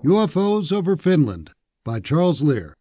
UFOs over Finland by Charles Lear.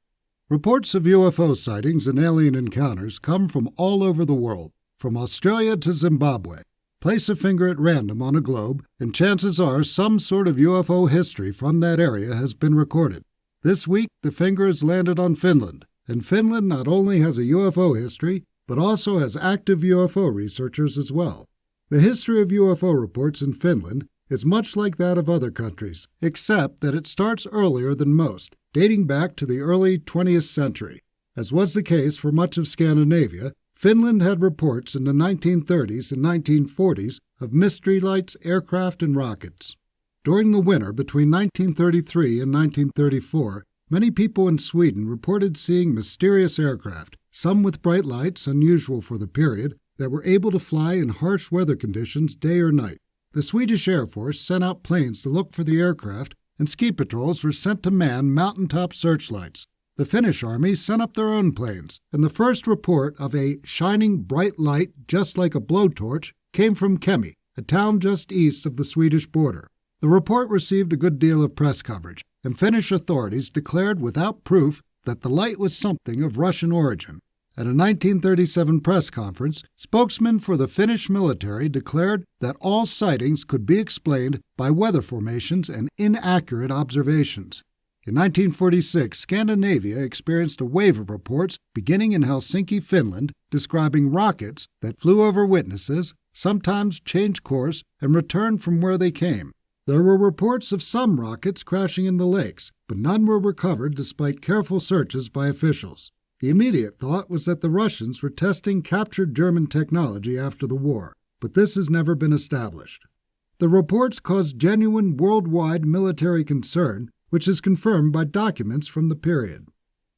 Reports of UFO sightings and alien encounters come from all over the world, from Australia to Zimbabwe. Place a finger at random on a globe, and chances are some sort of UFO history from that area has been recorded. This week, the finger has landed on Finland, and Finland not only has a UFO history, but also has active UFO researchers as well. The history of UFO reports in Finland is much like that of other countries, except that it starts earlier than most, dating back to the early 20th century. As was the case for much of Scandinavia, Finland had reports in the 1930s and 1940s of mystery lights, aircraft, and rockets. During the winter between 1933 and 1934, many people in Sweden reported seeing mysterious aircraft, some with bright lights unusual for the period, that were able to fly in harsh weather conditions day or night. The Swedish Air Force sent out planes to look for the aircraft, and ski patrols were sent to man mountaintop searchlights. The Finnish army sent up their own planes, and the first report of a shining bright light just like a blowtorch came from Kemi, a town just east of the Swedish border. The report received a good deal of press coverage, and Finnish authorities declared without proof that the light was something of Russian origin. At a 1937 press conference, spokesmen for the Finnish military declared that all sightings could be explained by weather formations and inaccurate observations. In 1946, Scandinavia experienced a wave of reports beginning in Helsinki, Finland, describing rockets that flew over witnesses, sometimes changed course, and returned from where they came. There were reports of some rockets crashing in the lakes, but none were recovered despite careful searches by officials. The immediate thought was that the Russians were testing captured German technology after the war, but this has never been established. The reports caused genuine worldwide military concern, which is confirmed by documents from the period.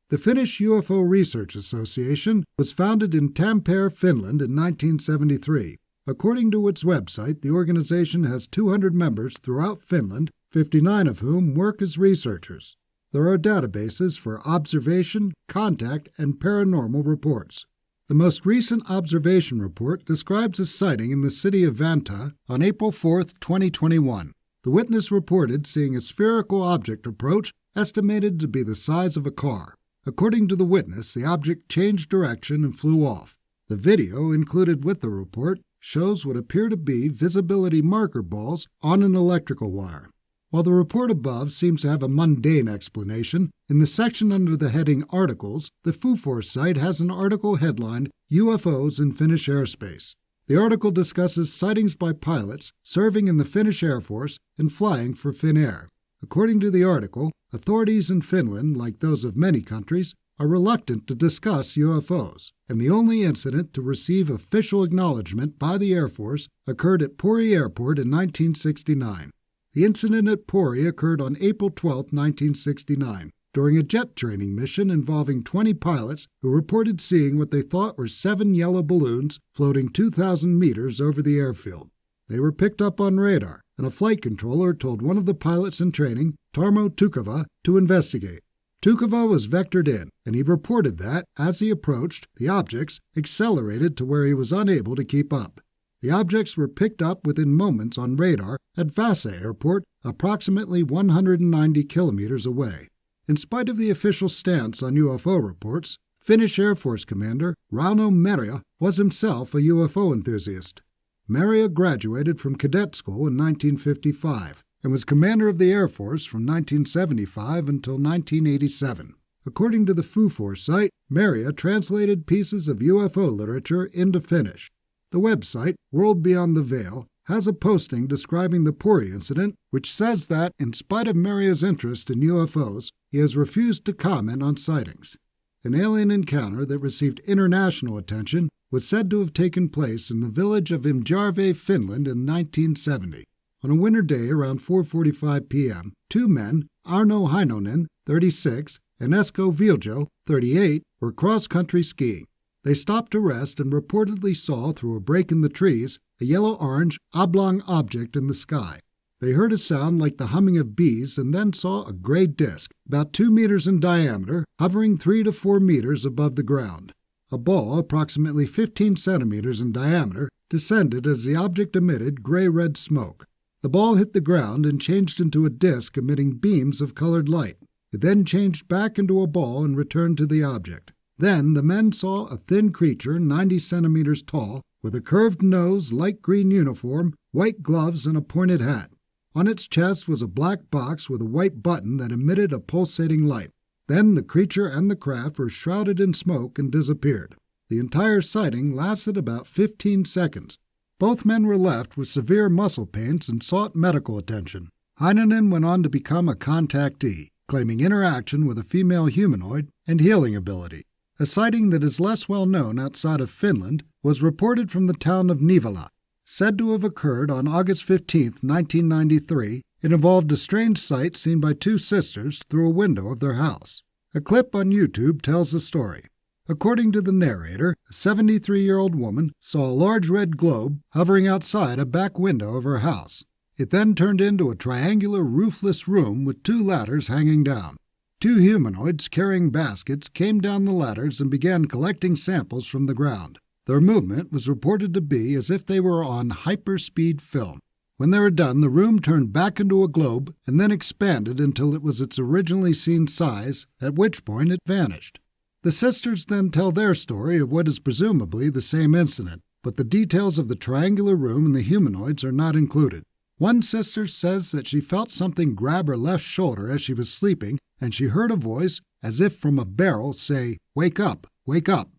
The Finnish UFO Research Association was founded in Tampere, Finland in 1973. According to its website, the organization has 200 members throughout Finland, 59 of whom work as researchers. There are databases for observation, contact, and paranormal reports. The most recent observation report describes a sighting in the city of Vantaa on April 4, 2021. The witness reported seeing a spherical object approach estimated to be the size of a car. According to the witness, the object changed direction and flew off. The video included with the report shows what appear to be visibility marker balls on an electrical wire. While the report above seems to have a mundane explanation, in the section under the heading Articles, the FUFOR site has an article headlined UFOs in Finnish Airspace. The article discusses sightings by pilots serving in the Finnish Air Force and flying for Finnair. According to the article, authorities in Finland, like those of many countries, are reluctant to discuss UFOs, and the only incident to receive official acknowledgement by the Air Force occurred at Pori Airport in 1969. The incident at Pori occurred on April 12, 1969, during a jet training mission involving 20 pilots who reported seeing what they thought were 7 yellow balloons floating 2,000 meters over the airfield. They were picked up on radar, and a flight controller told one of the pilots in training, Tarmo Tukava, to investigate. Tukava was vectored in, and he reported that, as he approached, the objects accelerated to where he was unable to keep up. The objects were picked up within moments on radar at Vasa Airport, approximately 190 kilometers away. In spite of the official stance on UFO reports, Finnish Air Force Commander Rauno Merja was himself a UFO enthusiast. Merja graduated from cadet school in 1955 and was commander of the Air Force from 1975 until 1987. According to the FUFOR site, Merja translated pieces of UFO literature into Finnish. The website, World Beyond the Veil, has a posting describing the Pori incident, which says that, in spite of Merja's interest in UFOs, he has refused to comment on sightings. An alien encounter that received international attention was said to have taken place in the village of Imjärvi, Finland in 1970. On a winter day around 4:45 p.m., 2 men, Arno Heinonen, 36, and Esko Viljo, 38, were cross-country skiing. They stopped to rest and reportedly saw, through a break in the trees, a yellow-orange, oblong object in the sky. They heard a sound like the humming of bees and then saw a gray disk, about 2 meters in diameter, hovering 3 to 4 meters above the ground. A ball, approximately 15 centimeters in diameter, descended as the object emitted gray-red smoke. The ball hit the ground and changed into a disc emitting beams of colored light. It then changed back into a ball and returned to the object. Then the men saw a thin creature 90 centimeters tall, with a curved nose, light green uniform, white gloves, and a pointed hat. On its chest was a black box with a white button that emitted a pulsating light. Then the creature and the craft were shrouded in smoke and disappeared. The entire sighting lasted about 15 seconds. Both men were left with severe muscle pains and sought medical attention. Heinonen went on to become a contactee, claiming interaction with a female humanoid and healing ability. A sighting that is less well known outside of Finland was reported from the town of Nivala. Said to have occurred on August 15, 1993, it involved a strange sight seen by two sisters through a window of their house. A clip on YouTube tells the story. According to the narrator, a 73-year-old woman saw a large red globe hovering outside a back window of her house. It then turned into a triangular roofless room with two ladders hanging down. Two humanoids carrying baskets came down the ladders and began collecting samples from the ground. Their movement was reported to be as if they were on hyperspeed film. When they were done, the room turned back into a globe and then expanded until it was its originally seen size, at which point it vanished. The sisters then tell their story of what is presumably the same incident, but the details of the triangular room and the humanoids are not included. One sister says that she felt something grab her left shoulder as she was sleeping, and she heard a voice, as if from a barrel, say, "Wake up, wake up."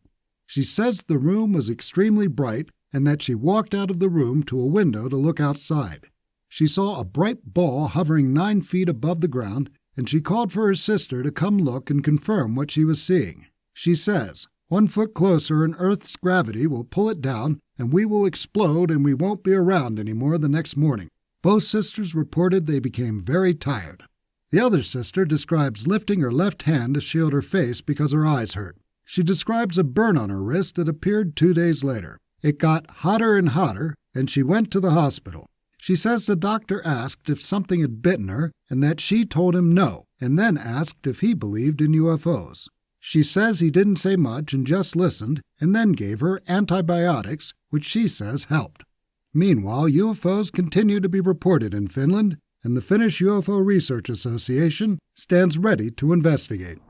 She says the room was extremely bright and that she walked out of the room to a window to look outside. She saw a bright ball hovering 9 feet above the ground, and she called for her sister to come look and confirm what she was seeing. She says, 1 foot closer and Earth's gravity will pull it down and we will explode and we won't be around anymore the next morning. Both sisters reported they became very tired. The other sister describes lifting her left hand to shield her face because her eyes hurt. She describes a burn on her wrist that appeared 2 days later. It got hotter and hotter, and she went to the hospital. She says the doctor asked if something had bitten her and that she told him no, and then asked if he believed in UFOs. She says he didn't say much and just listened, and then gave her antibiotics, which she says helped. Meanwhile, UFOs continue to be reported in Finland, and the Finnish UFO Research Association stands ready to investigate.